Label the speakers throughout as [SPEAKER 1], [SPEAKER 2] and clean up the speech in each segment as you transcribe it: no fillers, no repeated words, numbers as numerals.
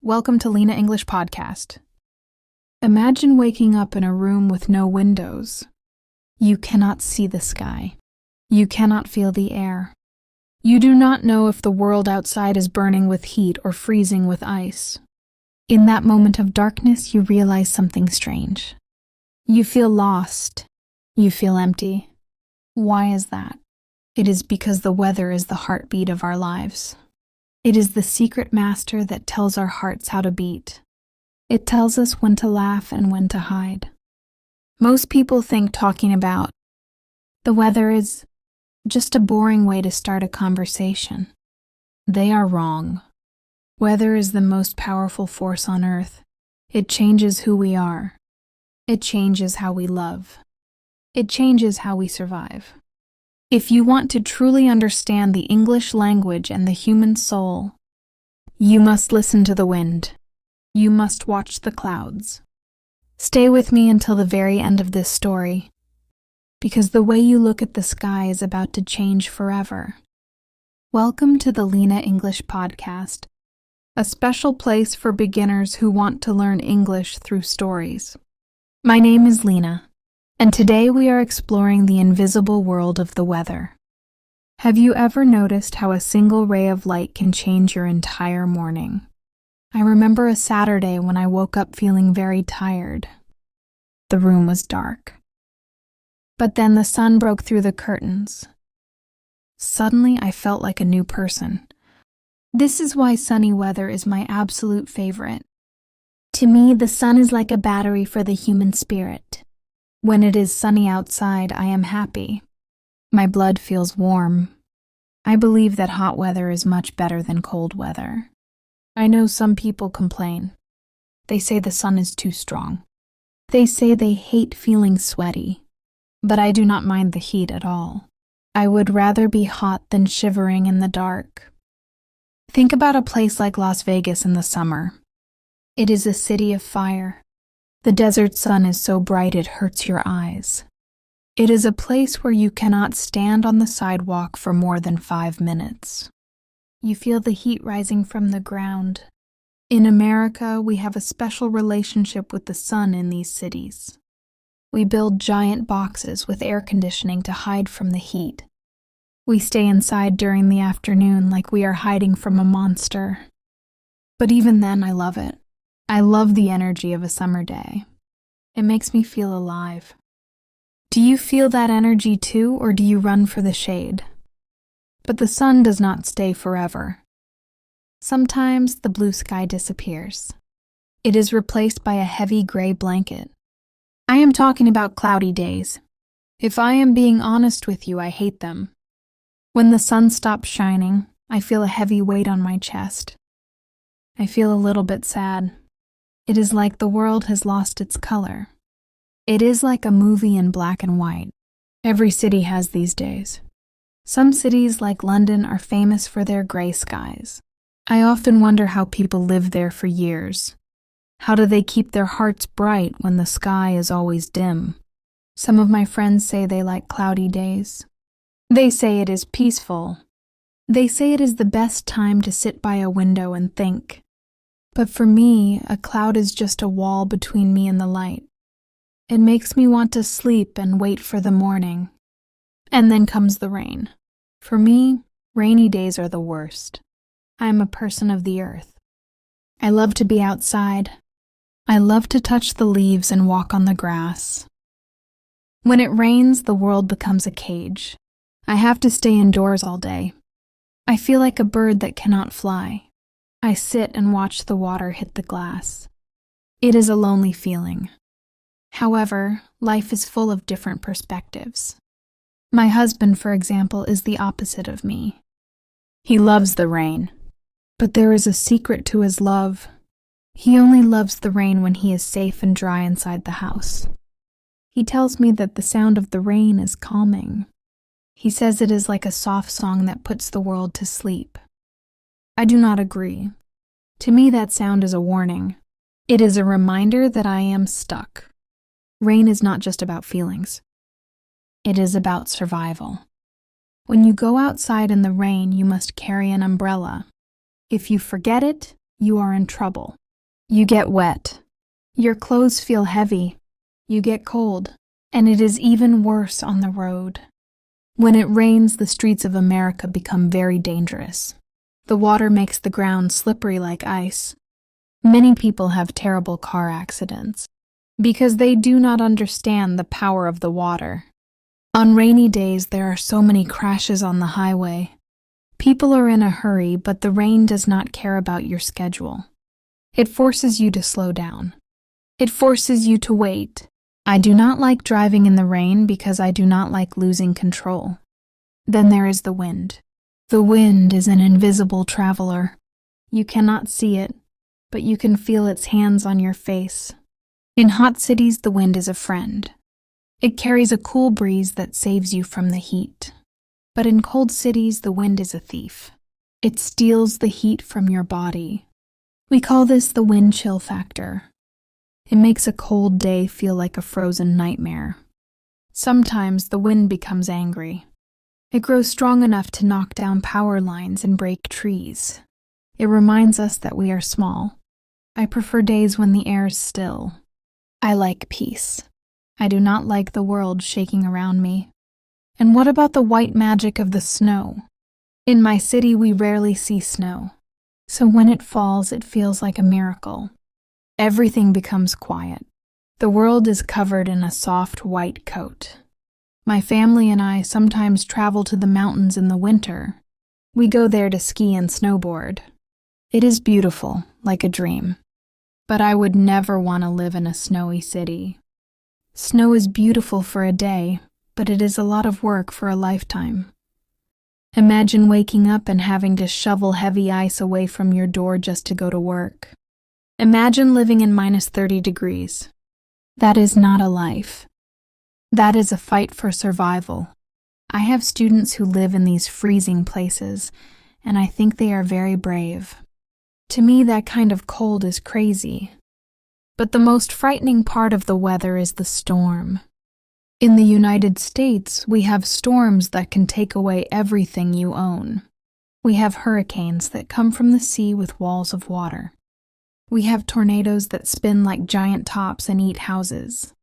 [SPEAKER 1] Welcome to Lina English Podcast. Imagine waking up in a room with no windows. You cannot see the sky. You cannot feel the air. You do not know if the world outside is burning with heat or freezing with ice. In that moment of darkness, you realize something strange. You feel lost. You feel empty. Why is that? It is because the weather is the heartbeat of our lives. It is the secret master that tells our hearts how to beat. It tells us when to laugh and when to hide. Most people think talking about the weather is just a boring way to start a conversation. They are wrong. Weather is the most powerful force on earth. It changes who we are. It changes how we love. It changes how we survive. If you want to truly understand the English language and the human soul, you must listen to the wind. You must watch the clouds. Stay with me until the very end of this story, because the way you look at the sky is about to change forever. Welcome to the Lina English Podcast, a special place for beginners who want to learn English through stories. My name is Lina, and today we are exploring the invisible world of the weather. Have you ever noticed how a single ray of light can change your entire morning? I remember a Saturday when I woke up feeling very tired. The room was dark. But then the sun broke through the curtains. Suddenly, I felt like a new person. This is why sunny weather is my absolute favorite. To me, the sun is like a battery for the human spirit. When it is sunny outside, I am happy. My blood feels warm. I believe that hot weather is much better than cold weather. I know some people complain. They say the sun is too strong. They say they hate feeling sweaty. But I do not mind the heat at all. I would rather be hot than shivering in the dark. Think about a place like Las Vegas in the summer. It is a city of fire. The desert sun is so bright it hurts your eyes. It is a place where you cannot stand on the sidewalk for more than 5 minutes. You feel the heat rising from the ground. In America, we have a special relationship with the sun in these cities. We build giant boxes with air conditioning to hide from the heat. We stay inside during the afternoon like we are hiding from a monster. But even then, I love it. I love the energy of a summer day. It makes me feel alive. Do you feel that energy too, or do you run for the shade? But the sun does not stay forever. Sometimes the blue sky disappears. It is replaced by a heavy gray blanket. I am talking about cloudy days. If I am being honest with you, I hate them. When the sun stops shining, I feel a heavy weight on my chest. I feel a little bit sad. It is like the world has lost its color. It is like a movie in black and white. Every city has these days. Some cities like London are famous for their gray skies. I often wonder how people live there for years. How do they keep their hearts bright when the sky is always dim? Some of my friends say they like cloudy days. They say it is peaceful. They say it is the best time to sit by a window and think. But for me, a cloud is just a wall between me and the light. It makes me want to sleep and wait for the morning. And then comes the rain. For me, rainy days are the worst. I am a person of the earth. I love to be outside. I love to touch the leaves and walk on the grass. When it rains, the world becomes a cage. I have to stay indoors all day. I feel like a bird that cannot fly. I sit and watch the water hit the glass. It is a lonely feeling. However, life is full of different perspectives. My husband, for example, is the opposite of me. He loves the rain. But there is a secret to his love. He only loves the rain when he is safe and dry inside the house. He tells me that the sound of the rain is calming. He says it is like a soft song that puts the world to sleep. I do not agree. To me, that sound is a warning. It is a reminder that I am stuck. Rain is not just about feelings. It is about survival. When you go outside in the rain, you must carry an umbrella. If you forget it, you are in trouble. You get wet. Your clothes feel heavy. You get cold. And it is even worse on the road. When it rains, the streets of America become very dangerous. The water makes the ground slippery like ice. Many people have terrible car accidents because they do not understand the power of the water. On rainy days, there are so many crashes on the highway. People are in a hurry, but the rain does not care about your schedule. It forces you to slow down. It forces you to wait. I do not like driving in the rain because I do not like losing control. Then there is the wind. The wind is an invisible traveler. You cannot see it, but you can feel its hands on your face. In hot cities, the wind is a friend. It carries a cool breeze that saves you from the heat. But in cold cities, the wind is a thief. It steals the heat from your body. We call this the wind chill factor. It makes a cold day feel like a frozen nightmare. Sometimes the wind becomes angry. It grows strong enough to knock down power lines and break trees. It reminds us that we are small. I prefer days when the air is still. I like peace. I do not like the world shaking around me. And what about the white magic of the snow? In my city, we rarely see snow. So when it falls, it feels like a miracle. Everything becomes quiet. The world is covered in a soft white coat. My family and I sometimes travel to the mountains in the winter. We go there to ski and snowboard. It is beautiful, like a dream. But I would never want to live in a snowy city. Snow is beautiful for a day, but it is a lot of work for a lifetime. Imagine waking up and having to shovel heavy ice away from your door just to go to work. Imagine living in -30 degrees. That is not a life. That is a fight for survival. I have students who live in these freezing places, and I think they are very brave. To me, that kind of cold is crazy. But the most frightening part of the weather is the storm. In the United States, we have storms that can take away everything you own. We have hurricanes that come from the sea with walls of water. We have tornadoes that spin like giant tops and eat houses.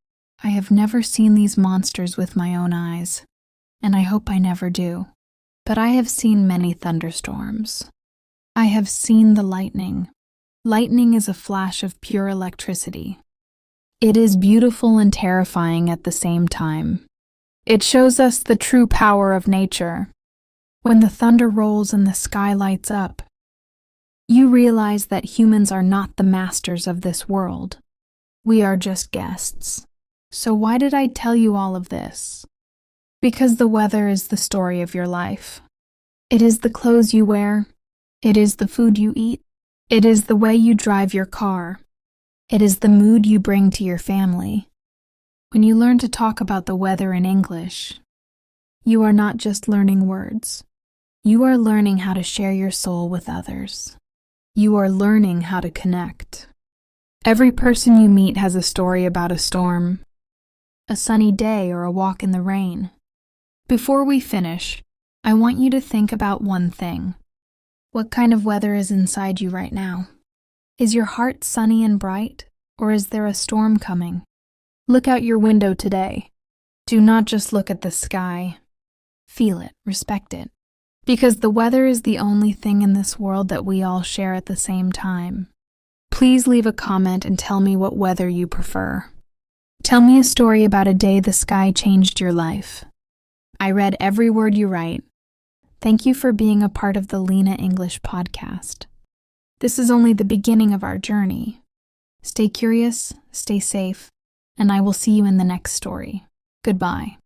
[SPEAKER 1] I have never seen these monsters with my own eyes, and I hope I never do. But I have seen many thunderstorms. I have seen the lightning. Lightning is a flash of pure electricity. It is beautiful and terrifying at the same time. It shows us the true power of nature. When the thunder rolls and the sky lights up, you realize that humans are not the masters of this world. We are just guests. So why did I tell you all of this? Because the weather is the story of your life. It is the clothes you wear. It is the food you eat. It is the way you drive your car. It is the mood you bring to your family. When you learn to talk about the weather in English, you are not just learning words. You are learning how to share your soul with others. You are learning how to connect. Every person you meet has a story about a storm, a sunny day, or a walk in the rain. Before we finish, I want you to think about one thing. What kind of weather is inside you right now? Is your heart sunny and bright, or is there a storm coming? Look out your window today. Do not just look at the sky. Feel it, respect it. Because the weather is the only thing in this world that we all share at the same time. Please leave a comment and tell me what weather you prefer. Tell me a story about a day the sky changed your life. I read every word you write. Thank you for being a part of the Lina English Podcast. This is only the beginning of our journey. Stay curious, stay safe, and I will see you in the next story. Goodbye.